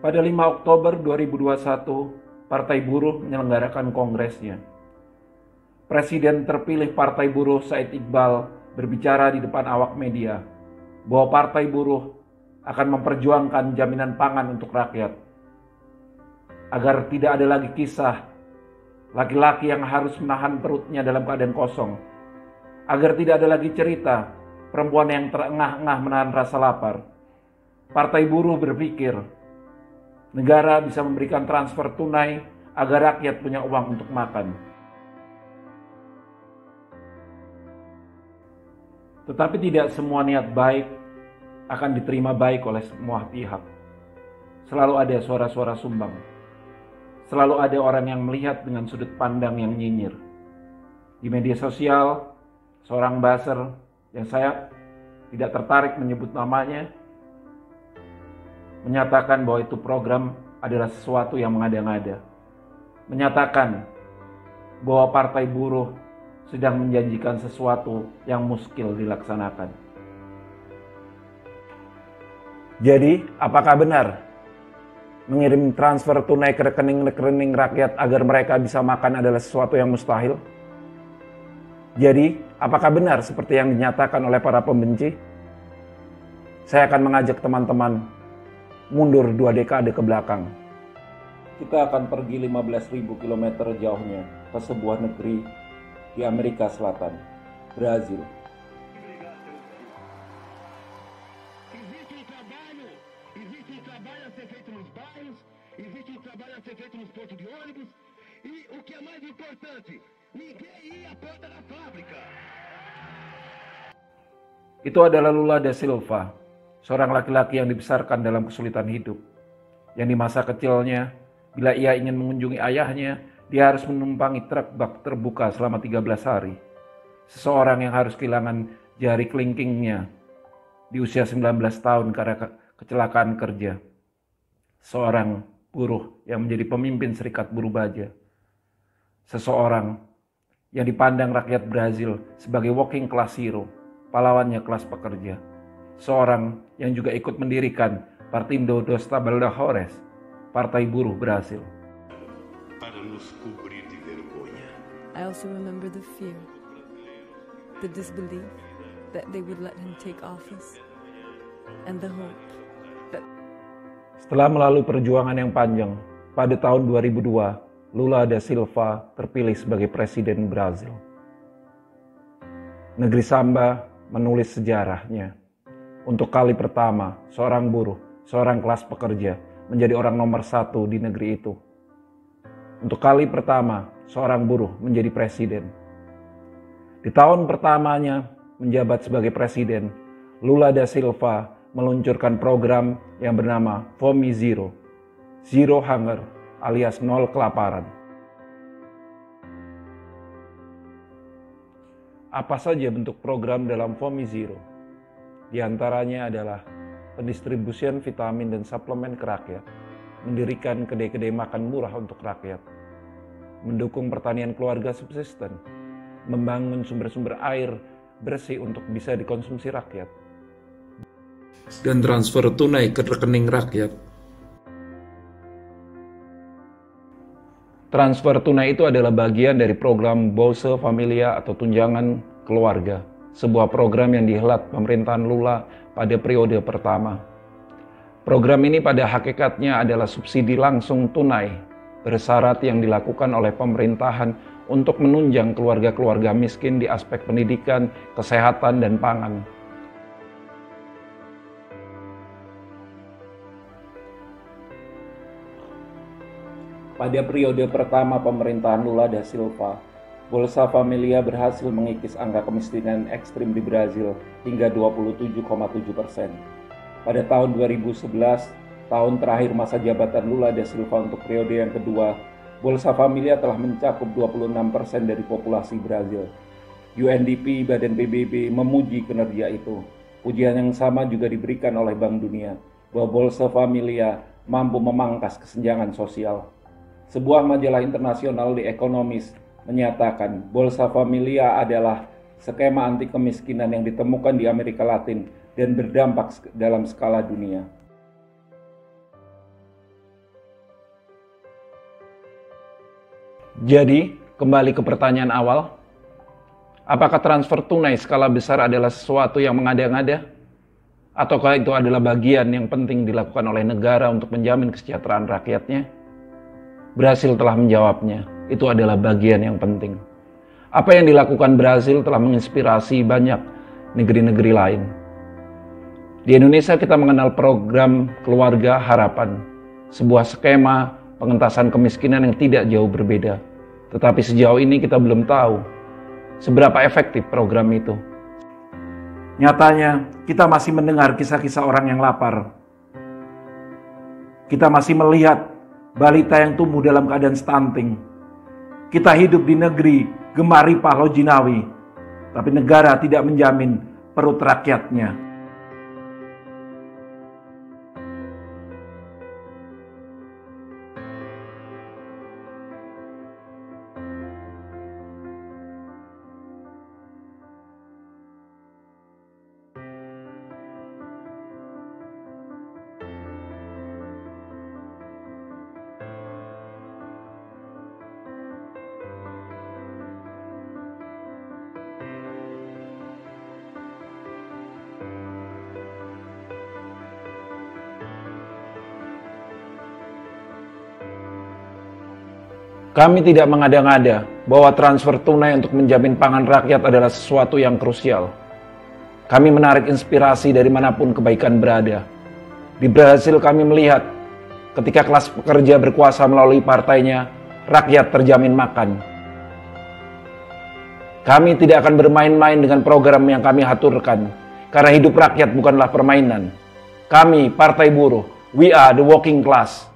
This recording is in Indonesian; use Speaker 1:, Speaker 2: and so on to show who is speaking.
Speaker 1: Pada 5 Oktober 2021, Partai Buruh menyelenggarakan kongresnya. Presiden terpilih Partai Buruh Said Iqbal berbicara di depan awak media bahwa Partai Buruh akan memperjuangkan jaminan pangan untuk rakyat. Agar tidak ada lagi kisah laki-laki yang harus menahan perutnya dalam keadaan kosong. Agar tidak ada lagi cerita perempuan yang terengah-engah menahan rasa lapar. Partai Buruh berpikir negara bisa memberikan transfer tunai agar rakyat punya uang untuk makan. Tetapi tidak semua niat baik akan diterima baik oleh semua pihak. Selalu ada suara-suara sumbang. Selalu ada orang yang melihat dengan sudut pandang yang nyinyir. Di media sosial, seorang buzzer yang saya tidak tertarik menyebut namanya, menyatakan bahwa itu program adalah sesuatu yang mengada-ngada. Menyatakan bahwa Partai Buruh sedang menjanjikan sesuatu yang muskil dilaksanakan. Jadi, apakah benar mengirim transfer tunai ke rekening-rekening rakyat agar mereka bisa makan adalah sesuatu yang mustahil? Jadi, apakah benar seperti yang dinyatakan oleh para pembenci? Saya akan mengajak teman-teman mundur 2 dekade ke belakang. Kita akan pergi 15.000 km jauhnya ke sebuah negeri di Amerika Selatan, Brazil.
Speaker 2: Existe trabalho a ser feito nos bairros, existe trabalho a ser feito nos pontos de ônibus, e o que é mais importante, ninguém ia à porta da fábrica.
Speaker 1: Itu adalah Lula da Silva, seorang laki-laki yang dibesarkan dalam kesulitan hidup. Yang di masa kecilnya, bila ia ingin mengunjungi ayahnya, dia harus menumpangi truk bak terbuka selama 13 hari. Seseorang yang harus kehilangan jari kelingkingnya di usia 19 tahun karena kecelakaan kerja. Seorang buruh yang menjadi pemimpin serikat buruh baja. Seseorang yang dipandang rakyat Brazil sebagai working class hero, pahlawannya kelas pekerja. Seorang yang juga ikut mendirikan Partido dos Trabalhadores, Partai Buruh Brasil.
Speaker 3: Para nos cobrir de vergonha.
Speaker 4: I also remember the fear, the disbelief that they would let him take office, and the hope that...
Speaker 1: Setelah melalui perjuangan yang panjang, pada tahun 2002, Lula da Silva terpilih sebagai presiden Brazil. Negeri Samba menulis sejarahnya. Untuk kali pertama, seorang buruh, seorang kelas pekerja, menjadi orang nomor 1 di negeri itu. Untuk kali pertama, seorang buruh menjadi presiden. Di tahun pertamanya menjabat sebagai presiden, Lula da Silva meluncurkan program yang bernama Fome Zero, Zero Hunger alias nol kelaparan. Apa saja bentuk program dalam Fome Zero? Di antaranya adalah pendistribusian vitamin dan suplemen ke rakyat, mendirikan kedai-kedai makan murah untuk rakyat, mendukung pertanian keluarga subsisten, membangun sumber-sumber air bersih untuk bisa dikonsumsi rakyat, dan transfer tunai ke rekening rakyat. Transfer tunai itu adalah bagian dari program Bolsa Familia atau tunjangan keluarga, sebuah program yang dihelat pemerintahan Lula pada periode pertama. Program ini pada hakikatnya adalah subsidi langsung tunai, bersyarat yang dilakukan oleh pemerintahan untuk menunjang keluarga-keluarga miskin di aspek pendidikan, kesehatan, dan pangan. Pada periode pertama pemerintahan Lula da Silva, Bolsa Familia berhasil mengikis angka kemiskinan ekstrim di Brazil hingga 27,7%. Pada tahun 2011, tahun terakhir masa jabatan Lula da Silva untuk periode yang kedua, Bolsa Familia telah mencakup 26% dari populasi Brazil. UNDP, Badan PBB, memuji kinerja itu. Pujian yang sama juga diberikan oleh Bank Dunia, bahwa Bolsa Familia mampu memangkas kesenjangan sosial. Sebuah majalah internasional di Economist menyatakan Bolsa Familia adalah skema anti kemiskinan yang ditemukan di Amerika Latin dan berdampak dalam skala dunia. Jadi, kembali ke pertanyaan awal, apakah transfer tunai skala besar adalah sesuatu yang mengada-ngada? Ataukah itu adalah bagian yang penting dilakukan oleh negara untuk menjamin kesejahteraan rakyatnya? Brasil telah menjawabnya, itu adalah bagian yang penting. Apa yang dilakukan Brasil telah menginspirasi banyak negeri-negeri lain. Di Indonesia kita mengenal program Keluarga Harapan, sebuah skema pengentasan kemiskinan yang tidak jauh berbeda. Tetapi sejauh ini kita belum tahu seberapa efektif program itu. Nyatanya, kita masih mendengar kisah-kisah orang yang lapar. Kita masih melihat balita yang tumbuh dalam keadaan stunting. Kita hidup di negeri Gemaripah Lojinawi, tapi negara tidak menjamin perut rakyatnya. Kami tidak mengada-ngada bahwa transfer tunai untuk menjamin pangan rakyat adalah sesuatu yang krusial. Kami menarik inspirasi dari manapun kebaikan berada. Di Brasil kami melihat ketika kelas pekerja berkuasa melalui partainya, rakyat terjamin makan. Kami tidak akan bermain-main dengan program yang kami haturkan, karena hidup rakyat bukanlah permainan. Kami, Partai Buruh, we are the working class.